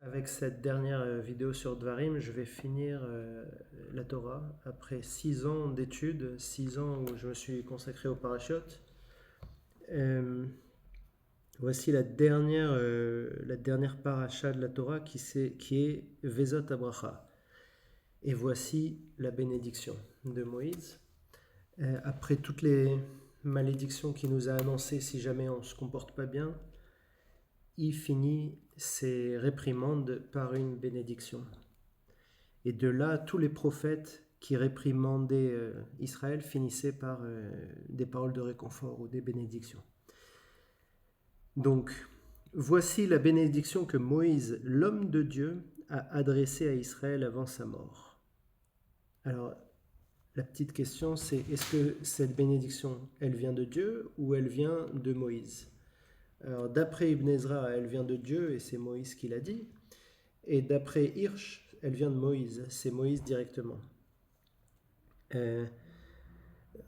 Avec cette dernière vidéo sur Dvarim, je vais finir la Torah après 6 ans d'études, 6 ans où je me suis consacré au parachute. Euh, Voici la dernière paracha de la Torah qui est Vezot Abracha. Et voici la bénédiction de Moïse. Après toutes les malédictions qu'il nous a annoncées si jamais on ne se comporte pas bien, il finit ses réprimandes par une bénédiction. Et de là, tous les prophètes qui réprimandaient Israël finissaient par des paroles de réconfort ou des bénédictions. Donc, voici la bénédiction que Moïse, l'homme de Dieu, a adressée à Israël avant sa mort. Alors, la petite question, c'est est-ce que cette bénédiction, elle vient de Dieu ou elle vient de Moïse? Alors, d'après Ibn Ezra, elle vient de Dieu et c'est Moïse qui l'a dit. Et d'après Hirsch, elle vient de Moïse, c'est Moïse directement. Euh,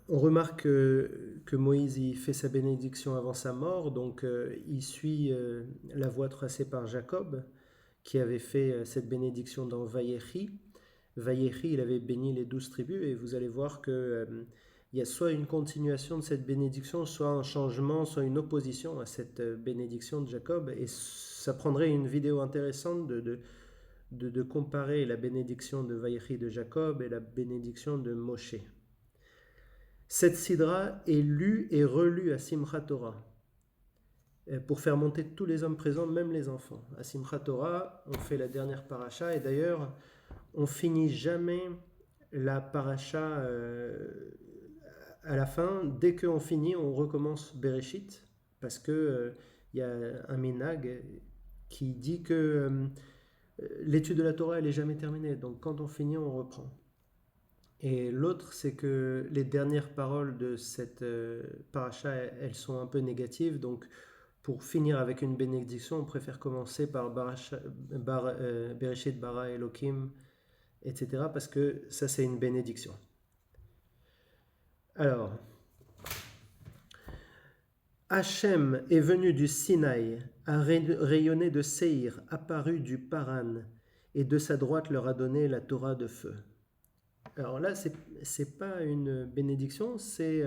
on remarque que Moïse il fait sa bénédiction avant sa mort, donc il suit la voie tracée par Jacob, qui avait fait cette bénédiction dans Vayechi. Vayechi, il avait béni les 12 tribus, et vous allez voir que il y a soit une continuation de cette bénédiction, soit un changement, soit une opposition à cette bénédiction de Jacob, et ça prendrait une vidéo intéressante de comparer la bénédiction de Vayechi de Jacob et la bénédiction de Moshe. Cette sidra est lue et relue à Simchat Torah pour faire monter tous les hommes présents, même les enfants. À Simchat Torah, on fait la dernière paracha et d'ailleurs, on finit jamais la paracha à la fin. Dès qu'on finit, on recommence Bereshit parce que y a un minhag qui dit que l'étude de la Torah, elle n'est jamais terminée. Donc quand on finit, on reprend. Et l'autre, c'est que les dernières paroles de cette paracha, elles sont un peu négatives. Donc, pour finir avec une bénédiction, on préfère commencer par Bereshit bara Elohim, etc. Parce que ça, c'est une bénédiction. Alors, Hachem est venu du Sinaï, a rayonné de Seir, apparu du Paran, et de sa droite leur a donné la Torah de feu. Alors là, c'est pas une bénédiction, c'est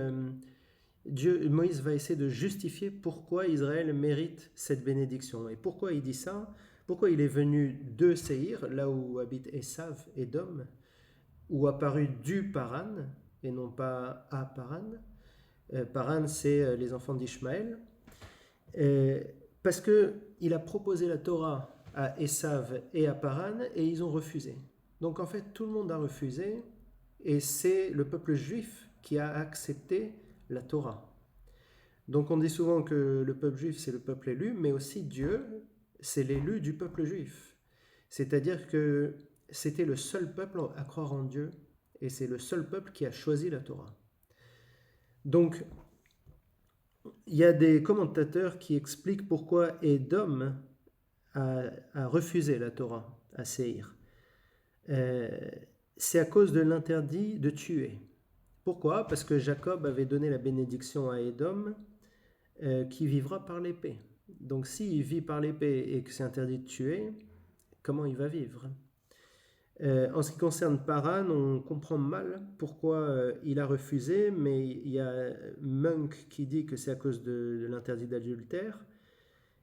Moïse va essayer de justifier pourquoi Israël mérite cette bénédiction. Et pourquoi il dit ça? Pourquoi il est venu de Séhir, là où habite Esav, Édom, ou apparu du Paran, et non pas à Paran. Paran, c'est les enfants d'Ishmaël. Parce qu'il a proposé la Torah à Esav et à Paran, et ils ont refusé. Donc en fait, tout le monde a refusé, et c'est le peuple juif qui a accepté la Torah. Donc on dit souvent que le peuple juif c'est le peuple élu, mais aussi Dieu c'est l'élu du peuple juif. C'est-à-dire que c'était le seul peuple à croire en Dieu et c'est le seul peuple qui a choisi la Torah. Donc il y a des commentateurs qui expliquent pourquoi Édom a refusé la Torah à Séhir. C'est à cause de l'interdit de tuer. Pourquoi? Parce que Jacob avait donné la bénédiction à Édom qui vivra par l'épée. Donc s'il vit par l'épée et que c'est interdit de tuer, comment il va vivre? En ce qui concerne Paran, on comprend mal pourquoi il a refusé, mais il y a Munk qui dit que c'est à cause de l'interdit d'adultère.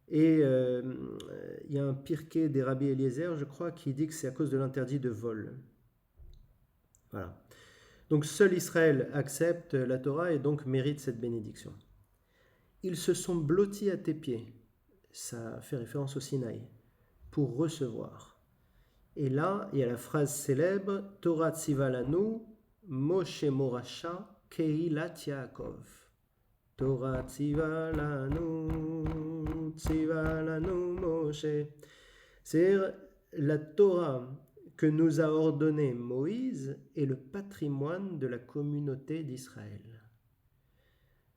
Et il y a un Pirkei des Rabbi Eliezer, je crois, qui dit que c'est à cause de l'interdit de vol. Voilà. Donc seul Israël accepte la Torah et donc mérite cette bénédiction. Ils se sont blottis à tes pieds, ça fait référence au Sinaï, pour recevoir. Et là, il y a la phrase célèbre Torah tzivalanu, Moshe Morasha, Keilat Yaakov. Torah tzivalanu, Moshe. C'est-à-dire la Torah que nous a ordonné Moïse est le patrimoine de la communauté d'Israël.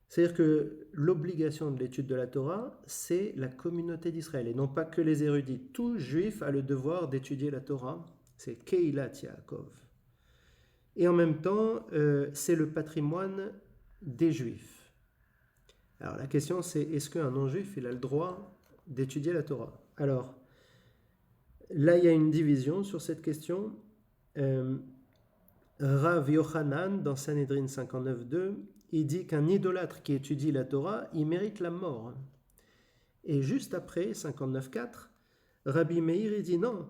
C'est-à-dire que l'obligation de l'étude de la Torah, c'est la communauté d'Israël, et non pas que les érudits. Tout juif a le devoir d'étudier la Torah, c'est Keilat Yaakov. Et en même temps, c'est le patrimoine des juifs. Alors la question c'est, est-ce qu'un non-juif, il a le droit d'étudier la Torah? Alors, là, il y a une division sur cette question. Rav Yochanan, dans Sanhedrin 59.2, il dit qu'un idolâtre qui étudie la Torah, il mérite la mort. Et juste après, 59.4, Rabbi Meir, il dit non,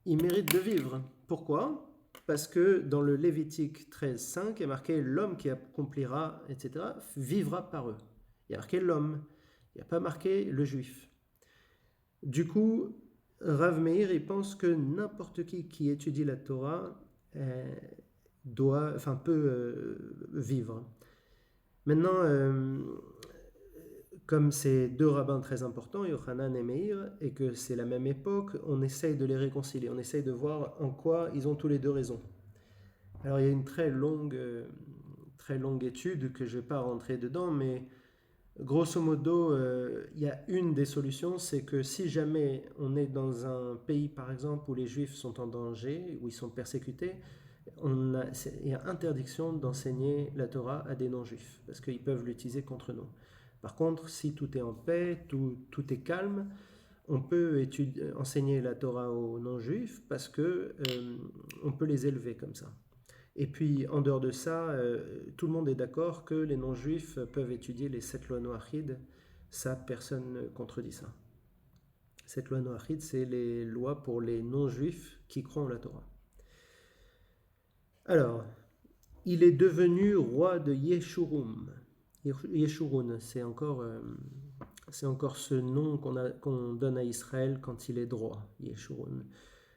il mérite de vivre. Pourquoi ? Parce que dans le Lévitique 13.5, il est marqué l'homme qui accomplira, etc., vivra par eux. Il y a marqué l'homme, il n'y a pas marqué le juif. Du coup, Rav Meir, il pense que n'importe qui étudie la Torah peut vivre. Maintenant, comme c'est deux rabbins très importants, Yochanan et Meir, et que c'est la même époque, on essaye de les réconcilier, on essaye de voir en quoi ils ont tous les deux raison. Alors il y a une très longue étude que je ne vais pas rentrer dedans, mais grosso modo, il y a une des solutions, c'est que si jamais on est dans un pays, par exemple, où les juifs sont en danger, où ils sont persécutés, il y a interdiction d'enseigner la Torah à des non-juifs, parce qu'ils peuvent l'utiliser contre nous. Par contre, si tout est en paix, tout est calme, on peut enseigner la Torah aux non-juifs parce que on peut les élever comme ça. Et puis, en dehors de ça, tout le monde est d'accord que les non-juifs peuvent étudier les 7 lois noachides. Ça, personne ne contredit ça. 7 lois noachides, c'est les lois pour les non-juifs qui croient en la Torah. Alors, il est devenu roi de Yeshurun. Yeshurun, c'est encore ce nom qu'on donne à Israël quand il est droit, Yeshurun.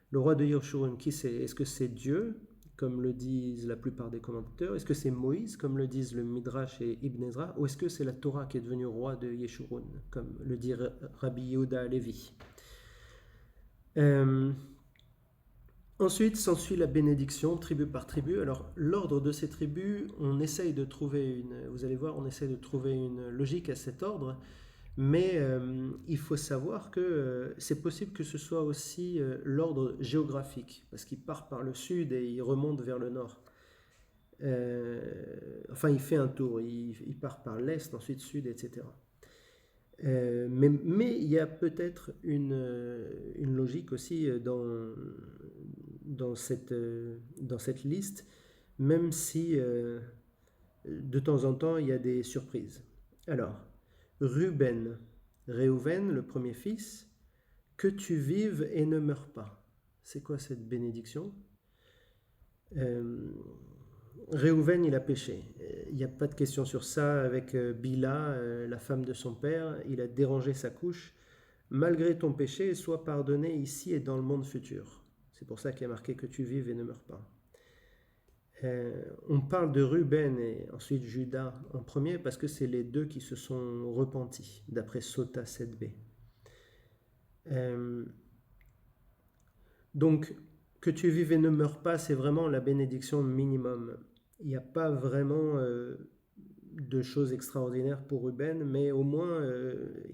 Le roi de Yeshurun, qui c'est ? Est-ce que c'est Dieu, comme le disent la plupart des commentateurs ? Est-ce que c'est Moïse, comme le disent le Midrash et Ibn Ezra ? Ou est-ce que c'est la Torah qui est devenue roi de Yeshurun, comme le dit Rabbi Yehuda Halevi ? Ensuite s'ensuit la bénédiction, tribu par tribu. Alors, l'ordre de ces tribus, on essaye de trouver vous allez voir, on essaye de trouver une logique à cet ordre, mais il faut savoir que c'est possible que ce soit aussi l'ordre géographique, parce qu'il part par le sud et il remonte vers le nord. Il fait un tour, il part par l'est, ensuite sud, etc. Mais il y a peut-être une logique aussi dans cette liste, même si de temps en temps il y a des surprises. Alors, Ruben, Réhouven, le premier fils, que tu vives et ne meurs pas. C'est quoi cette bénédiction ? Réhouven, il a péché. Il n'y a pas de question sur ça avec Bila, la femme de son père. Il a dérangé sa couche. Malgré ton péché, sois pardonné ici et dans le monde futur. C'est pour ça qu'il y a marqué que tu vives et ne meurs pas. On parle de Ruben et ensuite Judas en premier parce que c'est les deux qui se sont repentis, d'après Sota 7b. Donc, que tu vives et ne meurs pas, c'est vraiment la bénédiction minimum. Il n'y a pas vraiment de choses extraordinaires pour Ruben, mais au moins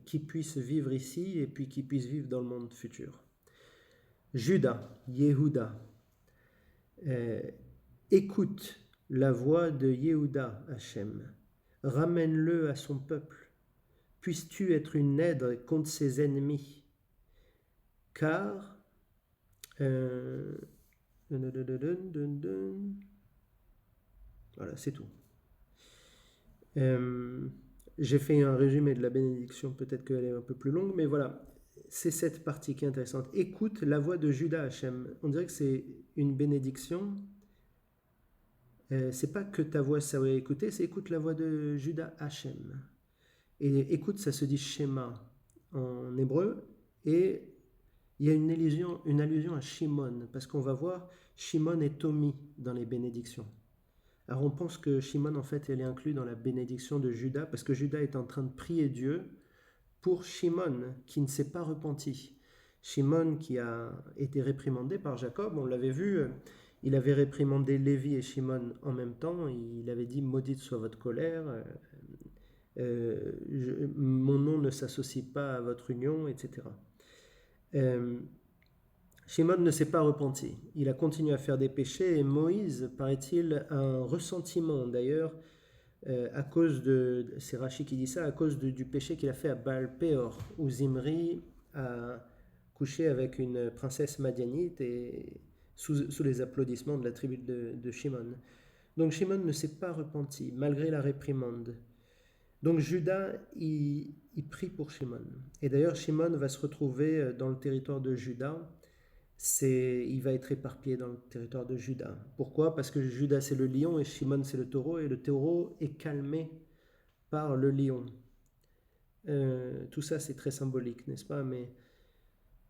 qu'il puisse vivre ici et puis qu'il puisse vivre dans le monde futur. Judas, Yehuda, écoute la voix de Yehuda, Hachem, ramène-le à son peuple, puisses-tu être une aide contre ses ennemis, car voilà, c'est tout. J'ai fait un résumé de la bénédiction, peut-être qu'elle est un peu plus longue, mais voilà, c'est cette partie qui est intéressante. Écoute la voix de Judas Hachem. On dirait que c'est une bénédiction. C'est pas que ta voix ça va écouter, c'est écoute la voix de Judas Hachem. Et écoute, ça se dit Shema en hébreu, et il y a une allusion à Shimon, parce qu'on va voir Shimon et Tomi dans les bénédictions. Alors on pense que Shimon, en fait, elle est inclue dans la bénédiction de Judas, parce que Judas est en train de prier Dieu pour Shimon, qui ne s'est pas repenti. Shimon, qui a été réprimandé par Jacob, on l'avait vu, il avait réprimandé Lévi et Shimon en même temps, il avait dit « Maudite soit votre colère, mon nom ne s'associe pas à votre union, etc. » Shimon ne s'est pas repenti. Il a continué à faire des péchés et Moïse, paraît-il, a un ressentiment d'ailleurs à cause de, c'est Rashi qui dit ça, à cause du péché qu'il a fait à Baal Péor, où Zimri a couché avec une princesse madianite et sous les applaudissements de la tribu de Shimon. Donc Shimon ne s'est pas repenti, malgré la réprimande. Donc Judas, il prie pour Shimon. Et d'ailleurs, Shimon va se retrouver dans le territoire de Juda. Il va être éparpillé dans le territoire de Juda. Pourquoi? Parce que Judas c'est le lion et Shimon c'est le taureau, et le taureau est calmé par le lion. Tout ça c'est très symbolique, n'est-ce pas? Mais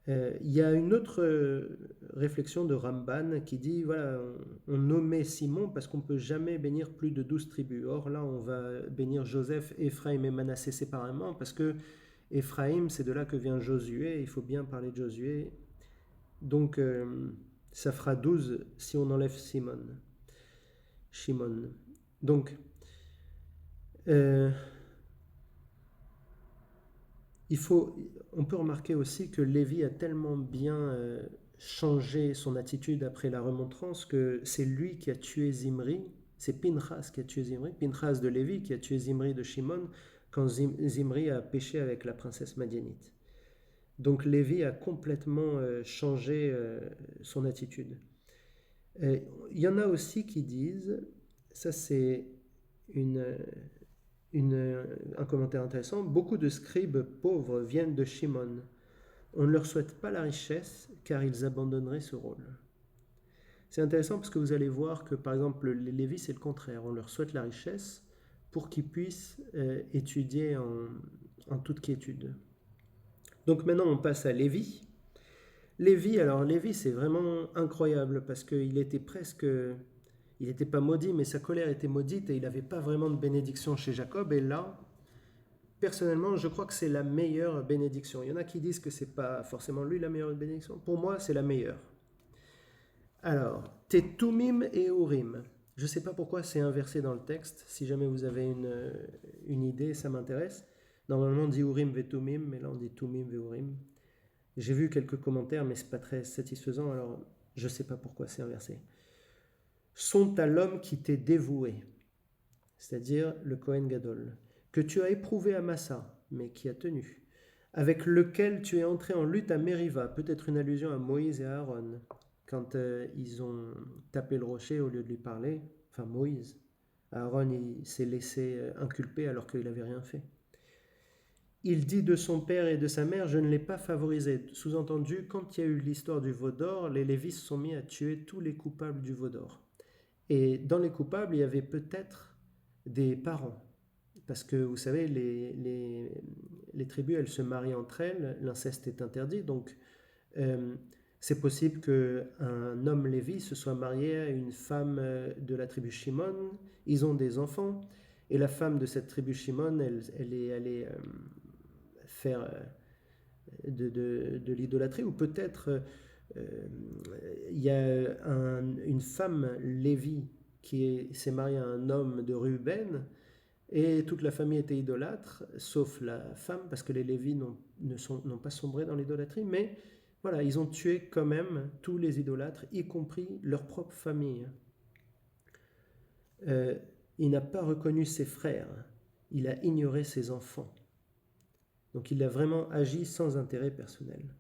il y a une autre réflexion de Ramban qui dit, voilà, on nommait Simon parce qu'on ne peut jamais bénir plus de 12 tribus. Or là, on va bénir Joseph, Éphraïm et Manassé séparément parce que Éphraïm, c'est de là que vient Josué, il faut bien parler de Josué. Donc, ça fera 12 si on enlève Shimon. Donc, on peut remarquer aussi que Lévi a tellement bien changé son attitude après la remontrance que c'est lui qui a tué Zimri, c'est Pinchas qui a tué Zimri, Pinchas de Lévi qui a tué Zimri de Shimon quand Zimri a péché avec la princesse madianite. Donc Lévi a complètement changé son attitude. Il y en a aussi qui disent, ça c'est un commentaire intéressant, beaucoup de scribes pauvres viennent de Shimon. On ne leur souhaite pas la richesse car ils abandonneraient ce rôle. C'est intéressant parce que vous allez voir que par exemple les Lévis c'est le contraire, on leur souhaite la richesse pour qu'ils puissent étudier en toute quiétude. Donc maintenant on passe à Lévi. Lévi c'est vraiment incroyable parce qu'il était presque... Il n'était pas maudit, mais sa colère était maudite et il n'avait pas vraiment de bénédiction chez Jacob. Et là, personnellement, je crois que c'est la meilleure bénédiction. Il y en a qui disent que ce n'est pas forcément lui la meilleure bénédiction. Pour moi, c'est la meilleure. Alors, tes Tumim et Urim. Je ne sais pas pourquoi c'est inversé dans le texte. Si jamais vous avez une idée, ça m'intéresse. Normalement, on dit Urim ve Tumim, mais là, on dit Tumim ve Urim. J'ai vu quelques commentaires, mais ce n'est pas très satisfaisant. Alors, je ne sais pas pourquoi c'est inversé. Sont à l'homme qui t'est dévoué, c'est-à-dire le Kohen Gadol, que tu as éprouvé à Massa, mais qui a tenu, avec lequel tu es entré en lutte à Mériva, peut-être une allusion à Moïse et à Aaron, quand ils ont tapé le rocher au lieu de lui parler, enfin Moïse. Aaron, il s'est laissé inculper alors qu'il n'avait rien fait. Il dit de son père et de sa mère, je ne l'ai pas favorisé. Sous-entendu, quand il y a eu l'histoire du veau d'or, les Lévis se sont mis à tuer tous les coupables du veau d'or. Et dans les coupables, il y avait peut-être des parents. Parce que vous savez, les tribus, elles se marient entre elles, l'inceste est interdit. Donc, c'est possible qu'un homme lévi se soit marié à une femme de la tribu Shimon. Ils ont des enfants. Et la femme de cette tribu Shimon, elle est allée faire de l'idolâtrie. Ou peut-être... il y a une femme Lévi qui s'est mariée à un homme de Ruben et toute la famille était idolâtre sauf la femme parce que les Lévis n'ont pas sombré dans l'idolâtrie, mais voilà, ils ont tué quand même tous les idolâtres, y compris leur propre famille. Il n'a pas reconnu ses frères, il a ignoré ses enfants, donc il a vraiment agi sans intérêt personnel.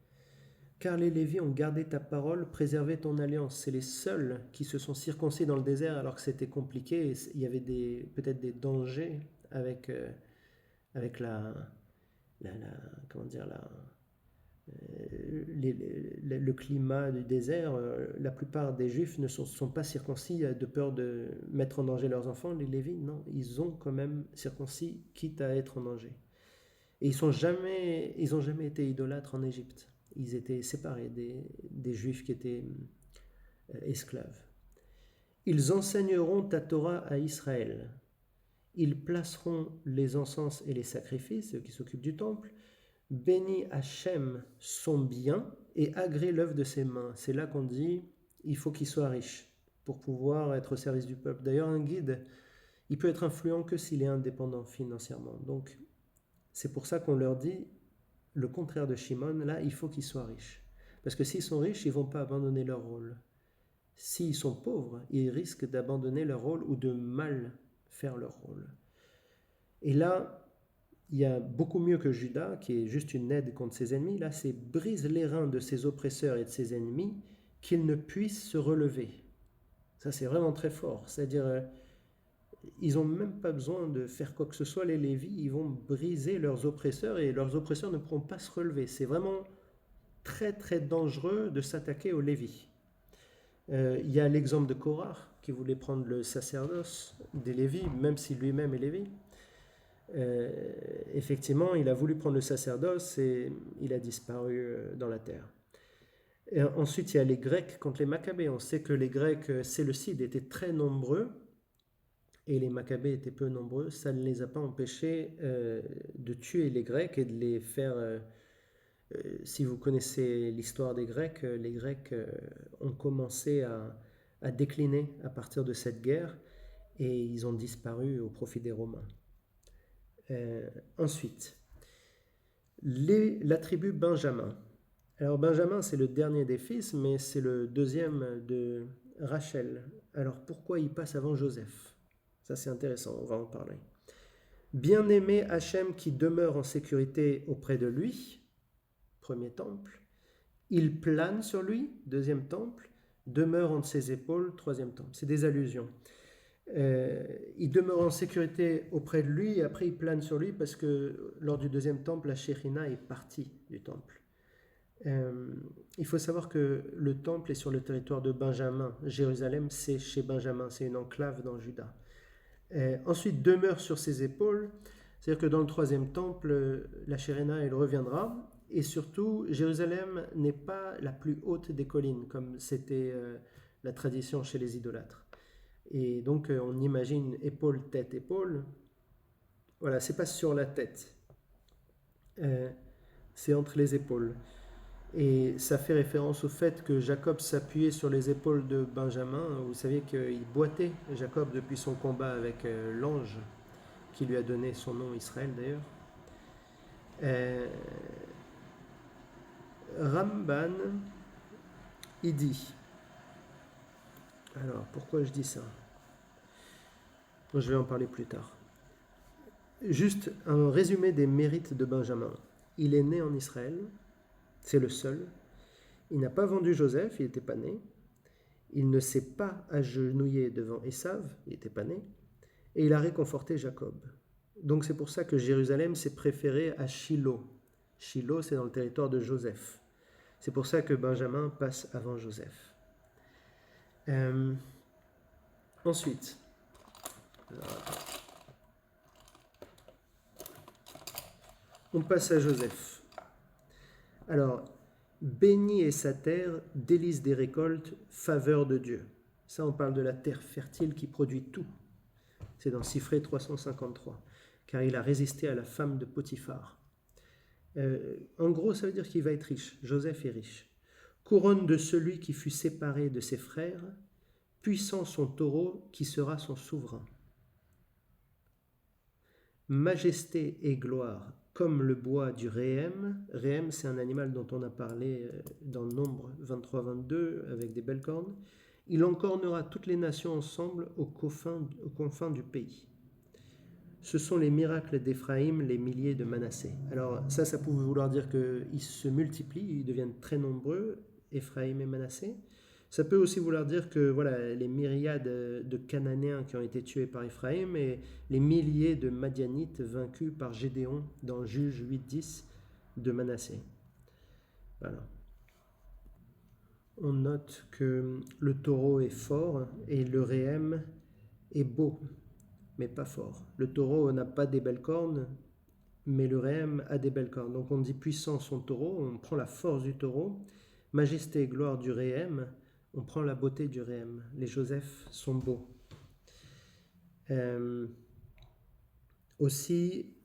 Car les Lévis ont gardé ta parole, préservé ton alliance. C'est les seuls qui se sont circoncis dans le désert alors que c'était compliqué. Il y avait peut-être des dangers avec le climat du désert. La plupart des Juifs ne sont pas circoncis de peur de mettre en danger leurs enfants. Les Lévis, non, ils ont quand même circoncis quitte à être en danger. Et ils n'ont jamais été idolâtres en Égypte. Ils étaient séparés des Juifs qui étaient esclaves. Ils enseigneront ta Torah à Israël. Ils placeront les encens et les sacrifices, ceux qui s'occupent du temple. Bénis Hachem son bien et agrée l'œuvre de ses mains. C'est là qu'on dit il faut qu'il soit riche pour pouvoir être au service du peuple. D'ailleurs, un guide, il peut être influent que s'il est indépendant financièrement. Donc, c'est pour ça qu'on leur dit le contraire de Shimon, là, il faut qu'ils soient riches. Parce que s'ils sont riches, ils ne vont pas abandonner leur rôle. S'ils sont pauvres, ils risquent d'abandonner leur rôle ou de mal faire leur rôle. Et là, il y a beaucoup mieux que Judas, qui est juste une aide contre ses ennemis. Là, c'est brise les reins de ses oppresseurs et de ses ennemis, qu'ils ne puissent se relever. Ça, c'est vraiment très fort. C'est-à-dire, ils n'ont même pas besoin de faire quoi que ce soit, les Lévites. Ils vont briser leurs oppresseurs et leurs oppresseurs ne pourront pas se relever. C'est vraiment très, très dangereux de s'attaquer aux Lévites. Il y a l'exemple de Korah, qui voulait prendre le sacerdoce des Lévites, même si lui-même est Lévi. Effectivement, il a voulu prendre le sacerdoce et il a disparu dans la terre. Et ensuite, il y a les Grecs contre les Maccabées. On sait que les Grecs séleucides étaient très nombreux et les Maccabées étaient peu nombreux. Ça ne les a pas empêchés de tuer les Grecs et de les faire... si vous connaissez l'histoire des Grecs, les Grecs ont commencé à décliner à partir de cette guerre et ils ont disparu au profit des Romains. Ensuite, la tribu Benjamin. Alors Benjamin, c'est le dernier des fils, mais c'est le deuxième de Rachel. Alors pourquoi il passe avant Joseph? Ça c'est intéressant, on va en parler. Bien-aimé Hachem qui demeure en sécurité auprès de lui, premier temple. Il plane sur lui, deuxième temple. Demeure entre ses épaules, troisième temple. C'est des allusions. Il demeure en sécurité auprès de lui et après il plane sur lui parce que lors du deuxième temple, la Shérina est partie du temple. Il faut savoir que le temple est sur le territoire de Benjamin. Jérusalem, c'est chez Benjamin, c'est une enclave dans Juda. Ensuite, demeure sur ses épaules, c'est-à-dire que dans le troisième temple, la Shérina, elle reviendra. Et surtout, Jérusalem n'est pas la plus haute des collines, comme c'était la tradition chez les idolâtres. Et donc, on imagine épaule, tête, épaule. Voilà, c'est pas sur la tête. C'est entre les épaules. Et ça fait référence au fait que Jacob s'appuyait sur les épaules de Benjamin. Vous savez qu'il boitait, Jacob, depuis son combat avec l'ange, qui lui a donné son nom Israël d'ailleurs. Ramban, il dit, alors pourquoi je dis ça? Je vais en parler plus tard. Juste un résumé des mérites de Benjamin. Il est né en Israël, c'est le seul. Il n'a pas vendu Joseph, il n'était pas né. Il ne s'est pas agenouillé devant Ésav, il n'était pas né. Et il a réconforté Jacob. Donc c'est pour ça que Jérusalem s'est préféré à Shilo. Shilo, c'est dans le territoire de Joseph. C'est pour ça que Benjamin passe avant Joseph. Ensuite, on passe à Joseph. Alors, béni est sa terre, délice des récoltes, faveur de Dieu. Ça, on parle de la terre fertile qui produit tout. C'est dans Sifré 353, car il a résisté à la femme de Potiphar. En gros, ça veut dire qu'il va être riche. Joseph est riche. Couronne de celui qui fut séparé de ses frères, puissant son taureau qui sera son souverain. Majesté et gloire comme le bois du réem. Réem, c'est un animal dont on a parlé dans Nombre 23-22 avec des belles cornes. Il encornera toutes les nations ensemble aux confins du pays. Ce sont les miracles d'Éphraïm, les milliers de Manassé. Alors ça pouvait vouloir dire qu'ils se multiplient, ils deviennent très nombreux, Éphraïm et Manassé. Ça peut aussi vouloir dire que voilà, les myriades de Cananéens qui ont été tués par Éphraïm et les milliers de Madianites vaincus par Gédéon dans Juge 8-10 de Manassé. Voilà. On note que le taureau est fort et le réem est beau, mais pas fort. Le taureau n'a pas des belles cornes, mais le réem a des belles cornes. Donc on dit puissant son taureau, on prend la force du taureau, majesté et gloire du réem, on prend la beauté du réem. Les Joseph sont beaux. Aussi,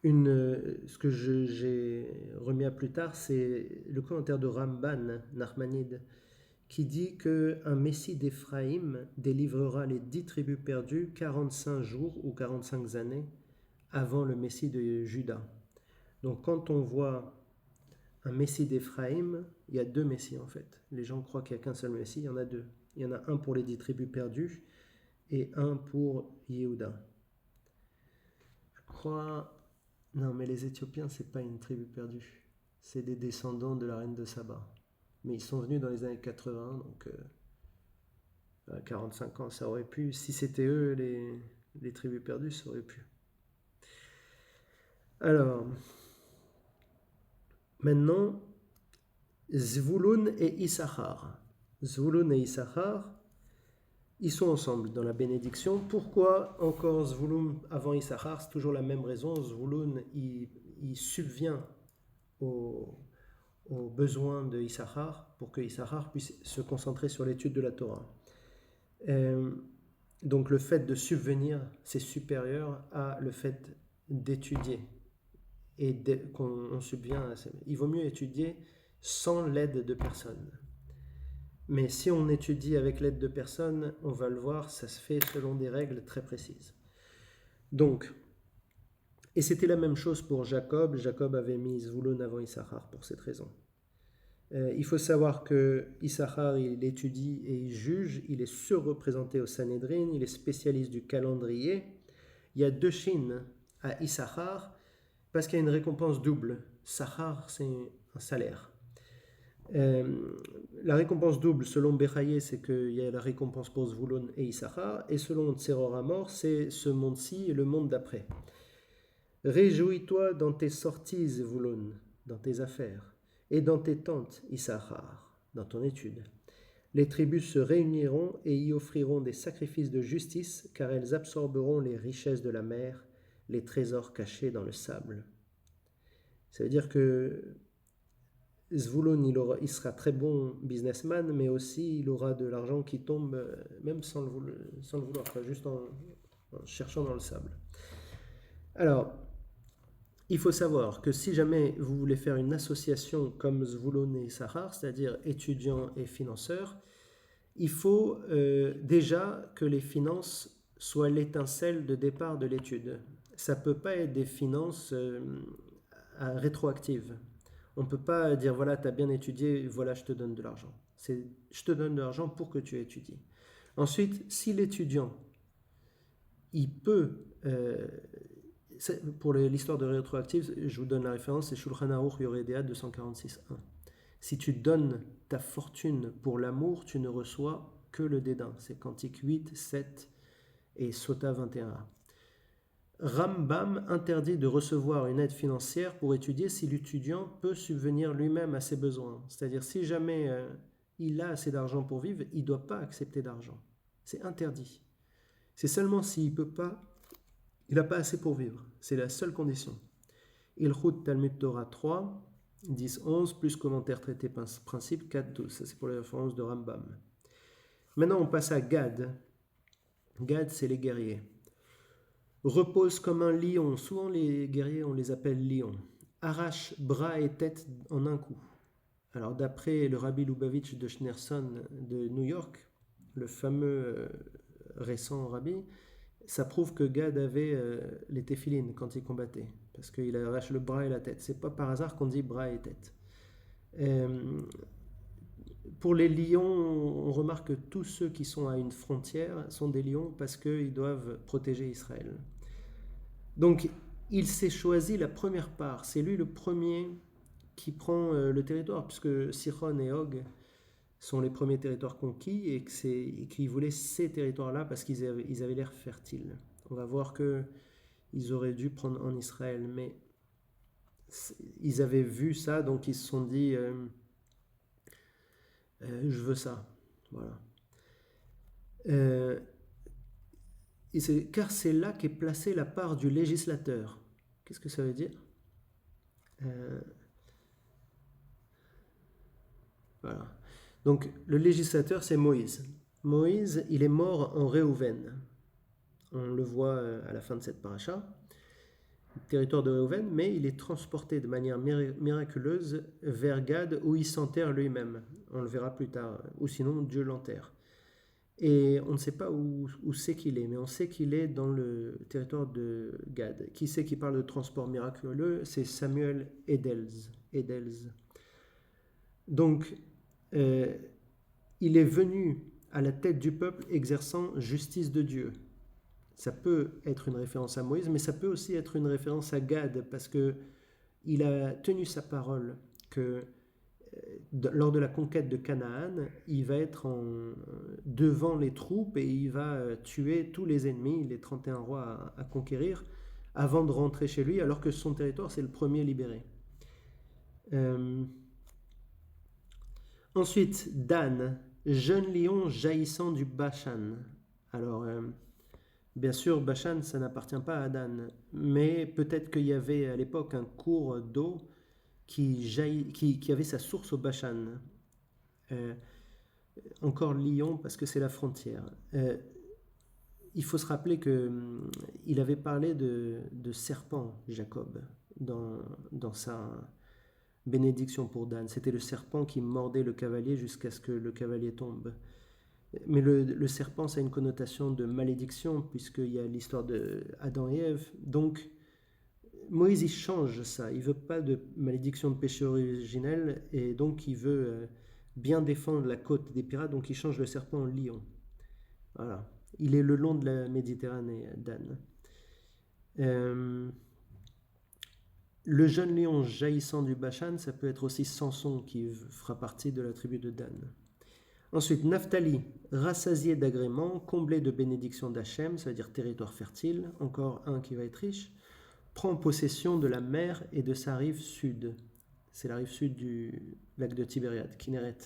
ce que j'ai remis à plus tard, c'est le commentaire de Ramban, Nachmanide, qui dit qu'un Messie d'Éphraïm délivrera les 10 tribus perdues 45 jours ou 45 années avant le Messie de Juda. Donc quand on voit un Messie d'Éphraïm, il y a 2 Messies en fait. Les gens croient qu'il n'y a qu'un seul Messie, il y en a 2. Il y en a un pour les 10 tribus perdues et un pour Yehuda. Je crois Non, mais les Éthiopiens, c'est pas une tribu perdue. C'est des descendants de la reine de Saba. Mais ils sont venus dans les années 80, donc à 45 ans, ça aurait pu. Si c'était eux, les tribus perdues, ça aurait pu. Alors, maintenant, Zvouloun et Issachar. Zvouloun et Issachar, ils sont ensemble dans la bénédiction. Pourquoi encore Zvouloun avant Issachar? C'est toujours la même raison. Zvouloun, il subvient aux besoins de Issachar pour que Issachar puisse se concentrer sur l'étude de la Torah. Donc le fait de subvenir, c'est supérieur à le fait d'étudier. Et qu'on subvient à ça. Il vaut mieux étudier sans l'aide de personne. Mais si on étudie avec l'aide de personne, on va le voir, ça se fait selon des règles très précises. Donc, et c'était la même chose pour Jacob. Jacob avait mis Zvouloun avant Issachar pour cette raison. Il faut savoir que Issachar, il étudie et il juge, il est surreprésenté au Sanhédrin, il est spécialiste du calendrier. Il y a 2 chines à Issachar parce qu'il y a une récompense double. Sachar, c'est un salaire. La récompense double, selon Bechaye, c'est qu'il y a la récompense pour Zvouloun et Issachar, et selon Tzeror Amor, c'est ce monde-ci et le monde d'après. Réjouis-toi dans tes sorties, Zvouloun, dans tes affaires, et dans tes tentes, Issachar, dans ton étude. Les tribus se réuniront et y offriront des sacrifices de justice, car elles absorberont les richesses de la mer, les trésors cachés dans le sable. Ça veut dire que Zvouloun, il sera très bon businessman, mais aussi il aura de l'argent qui tombe, même sans le vouloir, pas juste en cherchant dans le sable. Alors, il faut savoir que si jamais vous voulez faire une association comme Zvouloun et Issachar, c'est-à-dire étudiants et financeurs, il faut déjà que les finances soient l'étincelle de départ de l'étude. Ça ne peut pas être des finances rétroactives. On ne peut pas dire, voilà, tu as bien étudié, voilà, je te donne de l'argent. C'est, je te donne de l'argent pour que tu étudies. Ensuite, si l'étudiant, il peut, pour l'histoire de rétroactive, je vous donne la référence, c'est Shulchan Aruch Yoredea 246.1. Si tu donnes ta fortune pour l'amour, tu ne reçois que le dédain. C'est Cantique 8, 7 et Sota 21a. Rambam interdit de recevoir une aide financière pour étudier si l'étudiant peut subvenir lui-même à ses besoins. C'est-à-dire si jamais il a assez d'argent pour vivre, il ne doit pas accepter d'argent. C'est interdit. C'est seulement s'il peut pas, il n'a pas assez pour vivre. C'est la seule condition. Ilchut Talmud Torah 3, 10, 11, plus commentaire traité principe 4, 12. Ça c'est pour les références de Rambam. Maintenant on passe à Gad. Gad, c'est les guerriers. Repose comme un lion. Souvent les guerriers, on les appelle lions. Arrache bras et tête en un coup. Alors d'après le Rabbi Lubavitch de Schneerson de New York, le fameux récent rabbi, ça prouve que Gad avait les téphilines quand il combattait, parce qu'il arrache le bras et la tête. C'est pas par hasard qu'on dit bras et tête. Pour les lions, on remarque que tous ceux qui sont à une frontière sont des lions parce qu'ils doivent protéger Israël. Donc, il s'est choisi la première part. C'est lui le premier qui prend le territoire, puisque Sichon et Og sont les premiers territoires conquis et qu'ils voulaient ces territoires-là parce qu'ils avaient l'air fertiles. On va voir qu'ils auraient dû prendre en Israël, mais ils avaient vu ça, donc ils se sont dit je veux ça. Voilà. Car c'est là qu'est placée la part du législateur. Qu'est-ce que ça veut dire? Voilà. Donc le législateur, c'est Moïse. Moïse, il est mort en Réhouven. On le voit à la fin de cette paracha. Territoire de Réhouven, mais il est transporté de manière miraculeuse vers Gad où il s'enterre lui-même. On le verra plus tard. Ou sinon, Dieu l'enterre. Et on ne sait pas où c'est qu'il est, mais on sait qu'il est dans le territoire de Gad. Qui c'est qui parle de transport miraculeux? C'est Samuel Edels. Donc, il est venu à la tête du peuple exerçant justice de Dieu. Ça peut être une référence à Moïse, mais ça peut aussi être une référence à Gad, parce que il a tenu sa parole que lors de la conquête de Canaan, il va être devant les troupes et il va tuer tous les ennemis, les 31 rois à conquérir, avant de rentrer chez lui, alors que son territoire, c'est le premier libéré. Ensuite, Dan, jeune lion jaillissant du Bashan. Alors, bien sûr, Bashan, ça n'appartient pas à Dan, mais peut-être qu'il y avait à l'époque un cours d'eau qui avait sa source au Bashan. Encore lion parce que c'est la frontière. Il faut se rappeler qu'il avait parlé de serpent, Jacob, dans sa bénédiction pour Dan. C'était le serpent qui mordait le cavalier jusqu'à ce que le cavalier tombe. Mais le serpent, ça a une connotation de malédiction, puisqu'il y a l'histoire de Adam et Ève. Donc, Moïse, il change ça. Il veut pas de malédiction de péché originel, et donc il veut bien défendre la côte des pirates, donc il change le serpent en lion. Voilà. Il est le long de la Méditerranée, Dan. Le jeune lion jaillissant du Bashan, ça peut être aussi Samson qui fera partie de la tribu de Dan. Ensuite, Naphtali, rassasié d'agréments, comblé de bénédictions d'Hachem, ça veut dire territoire fertile, encore un qui va être riche, prend possession de la mer et de sa rive sud. C'est la rive sud du lac de Tibériade, Kinneret.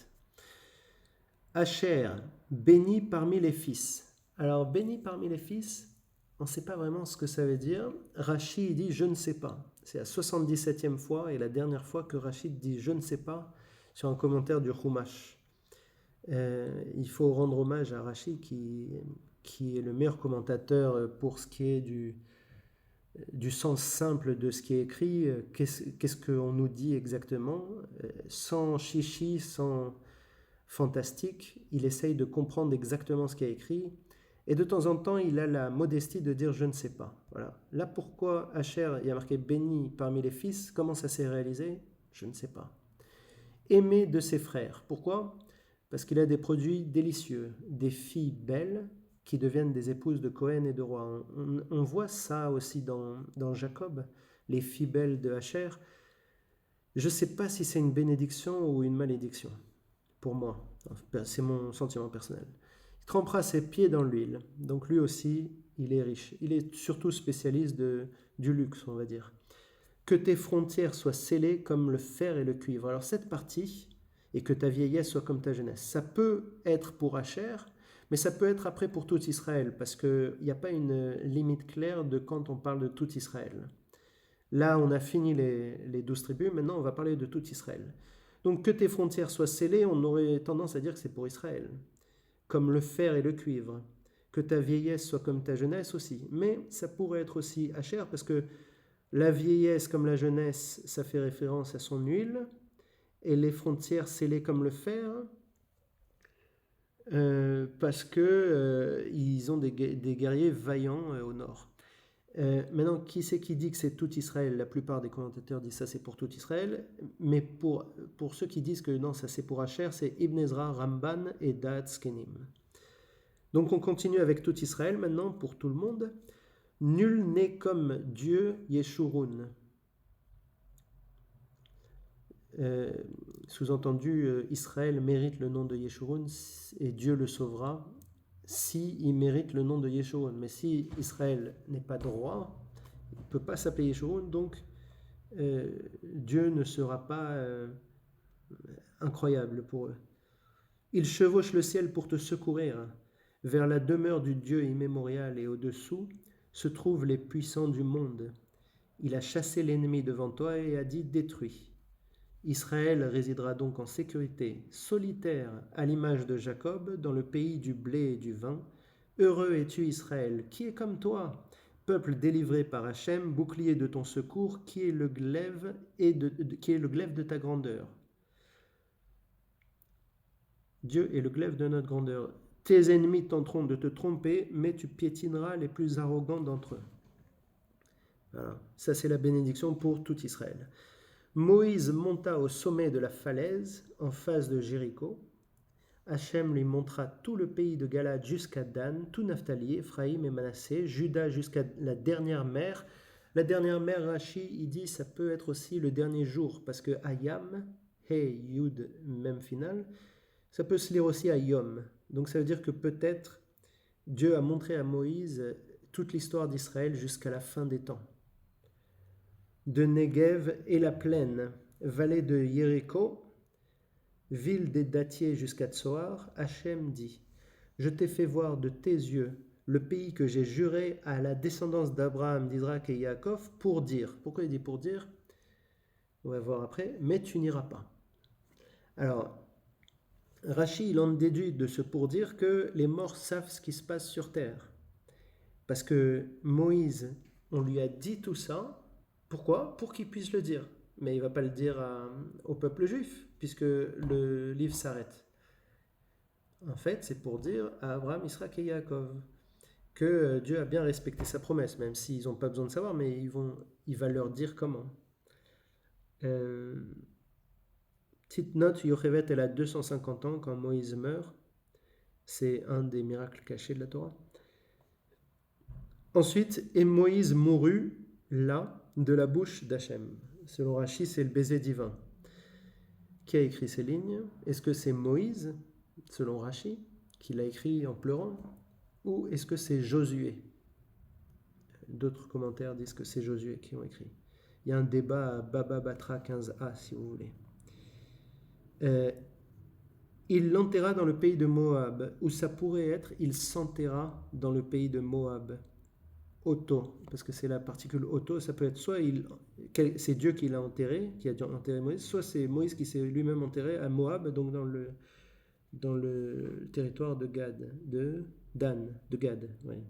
Asher, béni parmi les fils. Alors, béni parmi les fils, on ne sait pas vraiment ce que ça veut dire. Rachid dit « je ne sais pas ». C'est la 77e fois et la dernière fois que Rachid dit « je ne sais pas » sur un commentaire du Chumash. Il faut rendre hommage à Rachid qui est le meilleur commentateur pour ce qui est du sens simple de ce qui est écrit. Qu'est-ce qu'on nous dit exactement, sans chichi, sans fantastique. Il essaye de comprendre exactement ce qui est écrit. Et de temps en temps, il a la modestie de dire « je ne sais pas ». Voilà. Là, pourquoi Asher, il y a marqué « béni parmi les fils », comment ça s'est réalisé? Je ne sais pas. Aimé de ses frères. Pourquoi? Parce qu'il a des produits délicieux, des filles belles qui deviennent des épouses de Cohen et de roi. On voit ça aussi dans Jacob, les filles belles de Asher. Je ne sais pas si c'est une bénédiction ou une malédiction, pour moi. C'est mon sentiment personnel. Il trempera ses pieds dans l'huile. Donc lui aussi, il est riche. Il est surtout spécialiste du luxe, on va dire. Que tes frontières soient scellées comme le fer et le cuivre. Alors cette partie, et que ta vieillesse soit comme ta jeunesse, ça peut être pour Asher, mais ça peut être après pour tout Israël, parce qu'il n'y a pas une limite claire de quand on parle de tout Israël. Là, on a fini les 12 tribus, maintenant on va parler de tout Israël. Donc que tes frontières soient scellées, on aurait tendance à dire que c'est pour Israël, comme le fer et le cuivre. Que ta vieillesse soit comme ta jeunesse aussi. Mais ça pourrait être aussi Asher, parce que la vieillesse comme la jeunesse, ça fait référence à son huile, et les frontières scellées comme le fer, parce que ils ont des guerriers vaillants au nord. Maintenant, qui c'est qui dit que c'est tout Israël? La plupart des commentateurs disent ça, c'est pour tout Israël, mais pour ceux qui disent que non, ça c'est pour Asher, c'est Ibn Ezra, Ramban et Da'at Zkenim. Donc on continue avec tout Israël maintenant, pour tout le monde. Nul n'est comme Dieu Yeshurun. Sous-entendu, Israël mérite le nom de Yeshurun et Dieu le sauvera si il mérite le nom de Yeshurun. Mais si Israël n'est pas droit, il ne peut pas s'appeler Yeshurun, donc Dieu ne sera pas incroyable pour eux. Il chevauche le ciel pour te secourir. Vers la demeure du Dieu immémorial et au-dessous se trouvent les puissants du monde. Il a chassé l'ennemi devant toi et a dit « détruis ». Israël résidera donc en sécurité, solitaire à l'image de Jacob, dans le pays du blé et du vin. Heureux es-tu Israël, qui est comme toi, peuple délivré par Hachem, bouclier de ton secours, qui est le glaive de ta grandeur. Dieu est le glaive de notre grandeur. Tes ennemis tenteront de te tromper, mais tu piétineras les plus arrogants d'entre eux. Voilà. Ça, c'est la bénédiction pour tout Israël. Moïse monta au sommet de la falaise, en face de Jéricho. Hachem lui montra tout le pays de Galad jusqu'à Dan, tout Naphtali, Ephraïm et Manassé, Juda jusqu'à la dernière mer. La dernière mer, Rashi, il dit, ça peut être aussi le dernier jour, parce que Ayam, He, Yud, même final, ça peut se lire aussi à Yom. Donc ça veut dire que peut-être Dieu a montré à Moïse toute l'histoire d'Israël jusqu'à la fin des temps. De Negev et la plaine, vallée de Jéricho, ville des dattiers jusqu'à Tsoar, Hachem dit, je t'ai fait voir de tes yeux le pays que j'ai juré à la descendance d'Abraham, d'Isaac et Yaakov pour dire. Pourquoi il dit pour dire? On va voir après, mais tu n'iras pas. Alors, Rashi, il en déduit de ce pour dire que les morts savent ce qui se passe sur terre. Parce que Moïse, on lui a dit tout ça. Pourquoi? Pour qu'il puisse le dire. Mais il ne va pas le dire au peuple juif, puisque le livre s'arrête. En fait, c'est pour dire à Abraham, Isaac et Yaakov que Dieu a bien respecté sa promesse, même s'ils n'ont pas besoin de savoir, mais il va leur dire comment. Petite note, Yochevet, elle a 250 ans quand Moïse meurt. C'est un des miracles cachés de la Torah. Ensuite, et Moïse mourut là, de la bouche d'Hachem. Selon Rashi, c'est le baiser divin. Qui a écrit ces lignes? Est-ce que c'est Moïse, selon Rashi, qui l'a écrit en pleurant? Ou est-ce que c'est Josué? D'autres commentaires disent que c'est Josué qui ont écrit. Il y a un débat à Baba Batra 15a, si vous voulez. Il l'enterra dans le pays de Moab, où ça pourrait être, il s'enterra dans le pays de Moab. Auto, parce que c'est la particule auto, ça peut être soit c'est Dieu qui l'a enterré, qui a enterré Moïse, soit c'est Moïse qui s'est lui-même enterré à Moab, donc dans le territoire de Gad, de Gad. Ouais.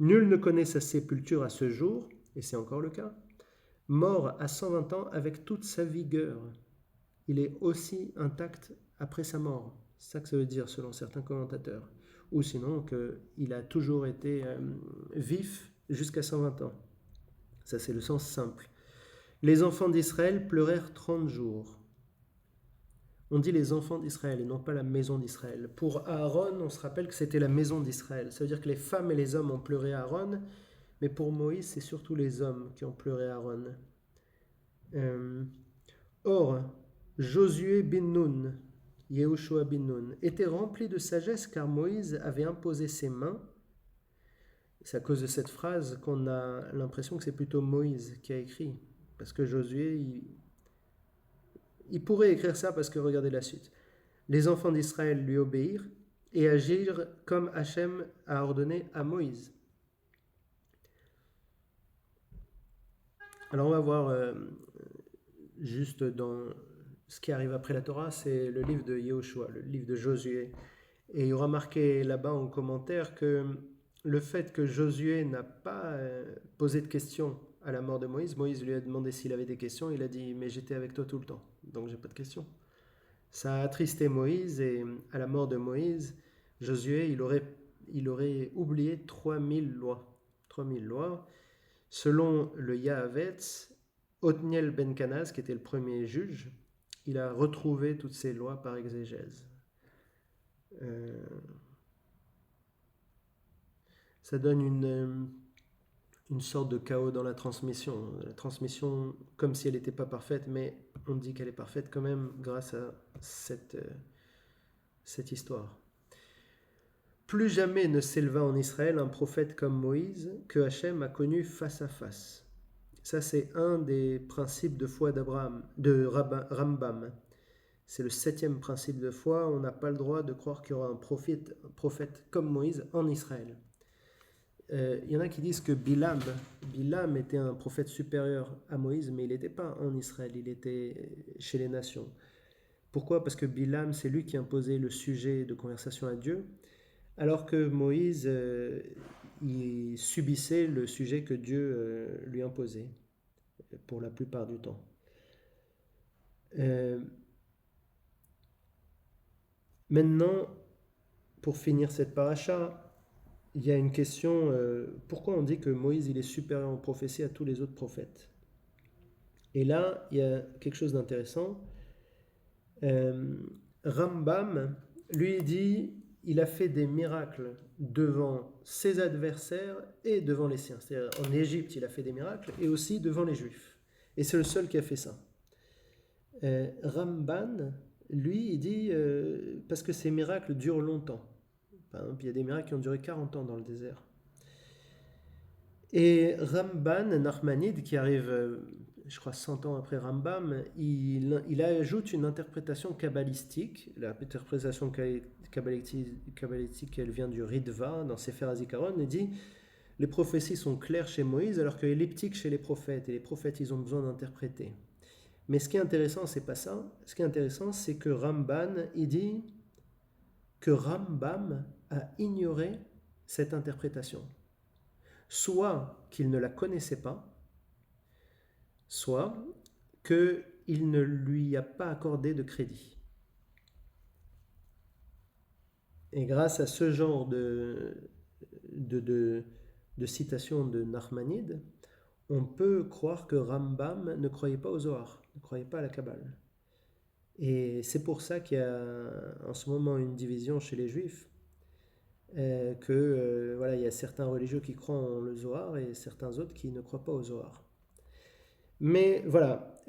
Nul ne connaît sa sépulture à ce jour, et c'est encore le cas, mort à 120 ans avec toute sa vigueur. Il est aussi intact après sa mort. C'est ça que ça veut dire selon certains commentateurs. Ou sinon qu'il a toujours été vif jusqu'à 120 ans. Ça, c'est le sens simple. Les enfants d'Israël pleurèrent 30 jours. On dit les enfants d'Israël et non pas la maison d'Israël. Pour Aaron, on se rappelle que c'était la maison d'Israël. Ça veut dire que les femmes et les hommes ont pleuré Aaron, mais pour Moïse, c'est surtout les hommes qui ont pleuré Aaron. Or, Josué bin Nun, Yehoshua bin Nun, était rempli de sagesse car Moïse avait imposé ses mains. C'est à cause de cette phrase qu'on a l'impression que c'est plutôt Moïse qui a écrit. Parce que Josué, il pourrait écrire ça parce que regardez la suite. Les enfants d'Israël lui obéirent et agirent comme Hachem a ordonné à Moïse. Alors on va voir juste dans ce qui arrive après la Torah, c'est le livre de Yehoshua, le livre de Josué. Et il y aura marqué là-bas en commentaire que le fait que Josué n'a pas posé de questions à la mort de Moïse, Moïse lui a demandé s'il avait des questions, il a dit « mais j'étais avec toi tout le temps, donc j'ai pas de questions ». Ça a attristé Moïse et à la mort de Moïse, Josué, il aurait oublié 3000 lois. 3000 lois. Selon le Yahavetz, Othniel ben Kanaz, qui était le premier juge, il a retrouvé toutes ces lois par exégèse. Ça donne une sorte de chaos dans la transmission. La transmission, comme si elle n'était pas parfaite, mais on dit qu'elle est parfaite quand même grâce à cette histoire. Plus jamais ne s'éleva en Israël un prophète comme Moïse que Hachem a connu face à face. Ça, c'est un des principes de foi de Rambam. C'est le 7e principe de foi. On n'a pas le droit de croire qu'il y aura un prophète comme Moïse en Israël. Il y en a qui disent que Bilam était un prophète supérieur à Moïse, mais il n'était pas en Israël, il était chez les nations. Pourquoi? Parce que Bilam, c'est lui qui imposait le sujet de conversation à Dieu, alors que Moïse, il subissait le sujet que Dieu lui imposait, pour la plupart du temps. Maintenant, pour finir cette paracha, il y a une question, pourquoi on dit que Moïse il est supérieur en prophétie à tous les autres prophètes? Et là, il y a quelque chose d'intéressant. Un Rambam, lui, dit, il a fait des miracles devant ses adversaires et devant les siens. C'est-à-dire en Égypte, il a fait des miracles et aussi devant les Juifs. Et c'est le seul qui a fait ça. Ramban, lui, il dit, parce que ces miracles durent longtemps. Par exemple, il y a des miracles qui ont duré 40 ans dans le désert. Et Ramban, Nachmanide, qui arrive, je crois, 100 ans après Rambam, il ajoute une interprétation kabbalistique. L'interprétation kabbalistique, elle vient du Ritva, dans Sefer HaZikaron, et dit les prophéties sont claires chez Moïse, alors qu'elles sont elliptiques chez les prophètes, et les prophètes, ils ont besoin d'interpréter. Mais ce qui est intéressant, c'est pas ça. Ce qui est intéressant, c'est que Ramban, il dit que Rambam a ignoré cette interprétation. Soit qu'il ne la connaissait pas, soit qu'il ne lui a pas accordé de crédit. Et grâce à ce genre de citation de Nachmanide, on peut croire que Rambam ne croyait pas au Zohar, ne croyait pas à la Kabbale. Et c'est pour ça qu'il y a en ce moment une division chez les Juifs, voilà, il y a certains religieux qui croient en le Zohar et certains autres qui ne croient pas au Zohar. Mais voilà,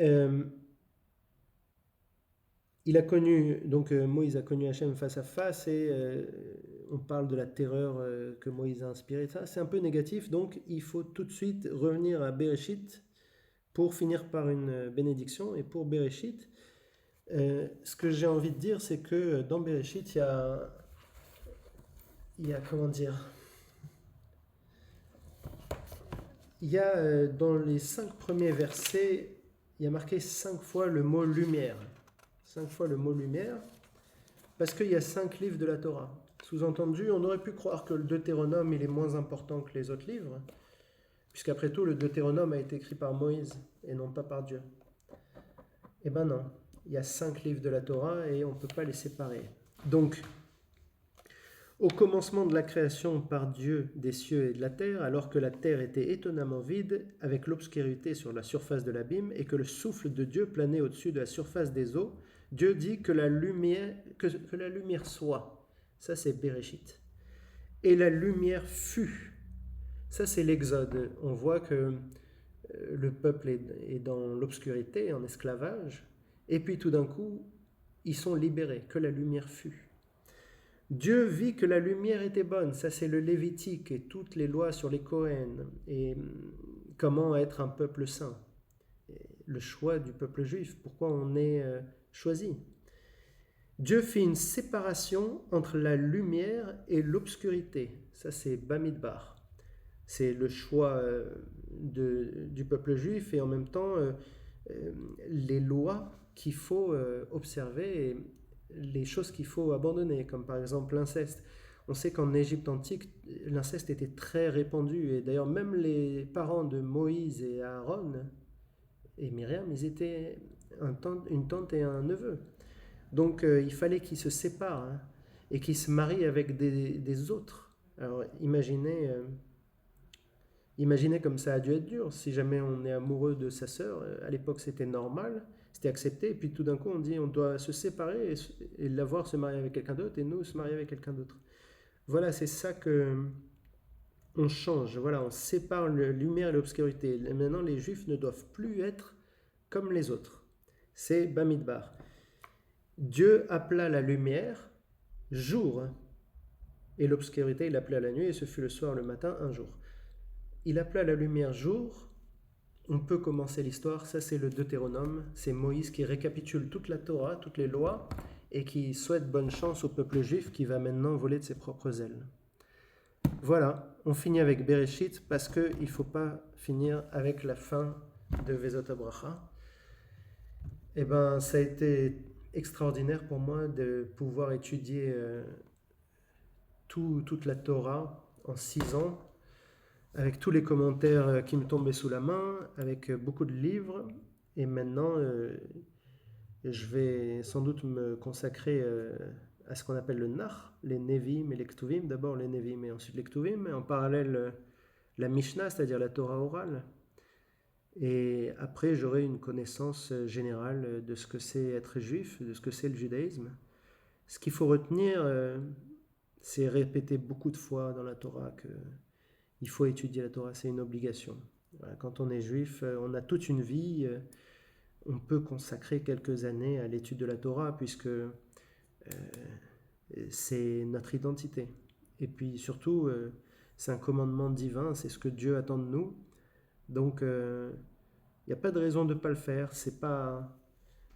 il a connu, donc Moïse a connu Hachem face à face et on parle de la terreur que Moïse a inspirée. Ça, c'est un peu négatif, donc il faut tout de suite revenir à Bereshit pour finir par une bénédiction. Et pour Bereshit, ce que j'ai envie de dire, c'est que dans Bereshit, il y a comment dire, il y a dans les 5 premiers versets, il y a marqué 5 fois le mot lumière. 5 fois le mot lumière, parce qu'il y a 5 livres de la Torah. Sous-entendu, on aurait pu croire que le Deutéronome il est moins important que les autres livres, puisqu'après tout, le Deutéronome a été écrit par Moïse et non pas par Dieu. Eh ben non, il y a 5 livres de la Torah et on ne peut pas les séparer. Donc, au commencement de la création par Dieu des cieux et de la terre, alors que la terre était étonnamment vide, avec l'obscurité sur la surface de l'abîme, et que le souffle de Dieu planait au-dessus de la surface des eaux, Dieu dit que la lumière soit. Ça, c'est Bereshit. Et la lumière fut. Ça, c'est l'Exode. On voit que le peuple est dans l'obscurité, en esclavage, et puis tout d'un coup, ils sont libérés, que la lumière fut. Dieu vit que la lumière était bonne, ça c'est le Lévitique et toutes les lois sur les Cohen et comment être un peuple saint. Le choix du peuple juif, pourquoi on est choisi. Dieu fit une séparation entre la lumière et l'obscurité, ça c'est Bamidbar. C'est le choix du peuple juif et en même temps les lois qu'il faut observer et les choses qu'il faut abandonner, comme par exemple l'inceste. On sait qu'en Égypte antique, l'inceste était très répandu, et d'ailleurs même les parents de Moïse et Aaron et Myriam, ils étaient une tante et un neveu. Donc il fallait qu'ils se séparent et qu'ils se marient avec des autres. Alors imaginez comme ça a dû être dur. Si jamais on est amoureux de sa sœur, à l'époque c'était normal, c'était accepté, et puis tout d'un coup on dit on doit se séparer et la voir se marier avec quelqu'un d'autre et nous se marier avec quelqu'un d'autre. Voilà, c'est ça que on change. Voilà, on sépare la lumière et l'obscurité. Maintenant les juifs ne doivent plus être comme les autres. C'est Bamidbar. Dieu appela la lumière jour et l'obscurité il appela la nuit, et ce fut le soir, le matin, un jour. Il appela la lumière jour. On peut commencer l'histoire, ça c'est le Deutéronome, c'est Moïse qui récapitule toute la Torah, toutes les lois, et qui souhaite bonne chance au peuple juif qui va maintenant voler de ses propres ailes. Voilà, on finit avec Bereshit parce qu'il ne faut pas finir avec la fin de Vezot HaBracha. Eh bien, ça a été extraordinaire pour moi de pouvoir étudier toute la Torah en 6 ans, avec tous les commentaires qui me tombaient sous la main, avec beaucoup de livres. Et maintenant, je vais sans doute me consacrer à ce qu'on appelle le Nach, les Nevim et les Ktuvim. D'abord les Nevim et ensuite les Ktuvim. Et en parallèle, la Mishnah, c'est-à-dire la Torah orale. Et après, j'aurai une connaissance générale de ce que c'est être juif, de ce que c'est le judaïsme. Ce qu'il faut retenir, c'est répété beaucoup de fois dans la Torah qu'il faut étudier la Torah, c'est une obligation. Voilà, quand on est juif, on a toute une vie, on peut consacrer quelques années à l'étude de la Torah puisque c'est notre identité. Et puis surtout, c'est un commandement divin, c'est ce que Dieu attend de nous. Donc, il n'y a pas de raison de ne pas le faire. C'est pas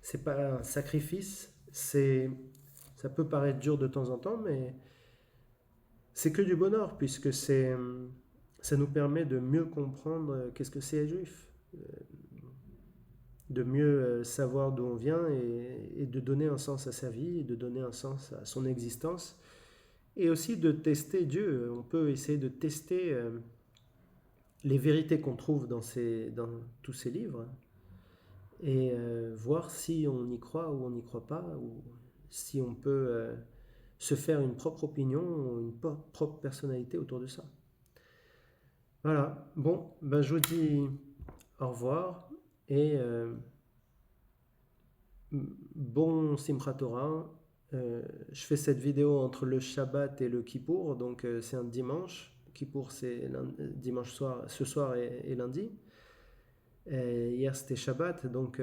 un sacrifice. Ça peut paraître dur de temps en temps, mais c'est que du bonheur, puisque ça nous permet de mieux comprendre qu'est-ce que c'est être juif, de mieux savoir d'où on vient et de donner un sens à sa vie, et de donner un sens à son existence, et aussi de tester Dieu. On peut essayer de tester les vérités qu'on trouve dans tous ces livres et voir si on y croit ou on n'y croit pas, ou si on peut se faire une propre opinion, une propre personnalité autour de ça. Voilà, bon, ben je vous dis au revoir et bon Simchat Torah. Je fais cette vidéo entre le Shabbat et le Kippour, donc c'est un dimanche. Kippour c'est dimanche soir, ce soir et lundi. Et hier c'était Shabbat, donc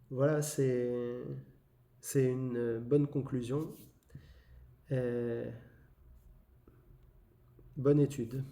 voilà, c'est une bonne conclusion. Bonne étude.